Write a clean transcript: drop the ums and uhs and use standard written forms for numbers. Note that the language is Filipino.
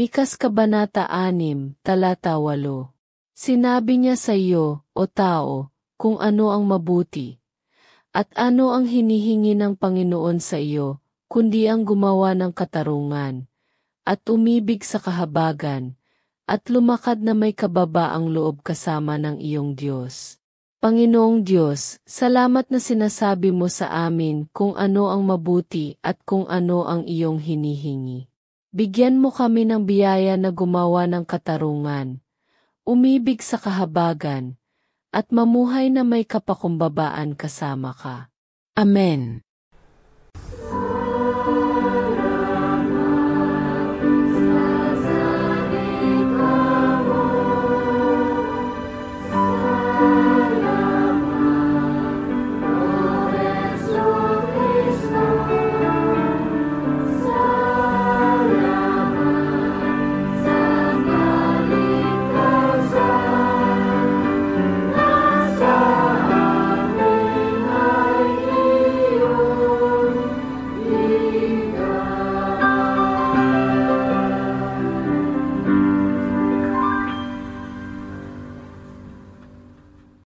Lumikas Kabanata 6, Talata 8. Sinabi niya sa iyo, o tao, kung ano ang mabuti. At ano ang hinihingi ng Panginoon sa iyo, kundi ang gumawa ng katarungan, at umibig sa kahabagan, at lumakad na may kababaang loob kasama ng iyong Diyos. Panginoong Diyos, salamat na sinasabi mo sa amin kung ano ang mabuti at kung ano ang iyong hinihingi. Bigyan mo kami ng biyaya na gumawa ng katarungan, umibig sa kahabagan, at mamuhay na may kapakumbabaan kasama ka. Amen.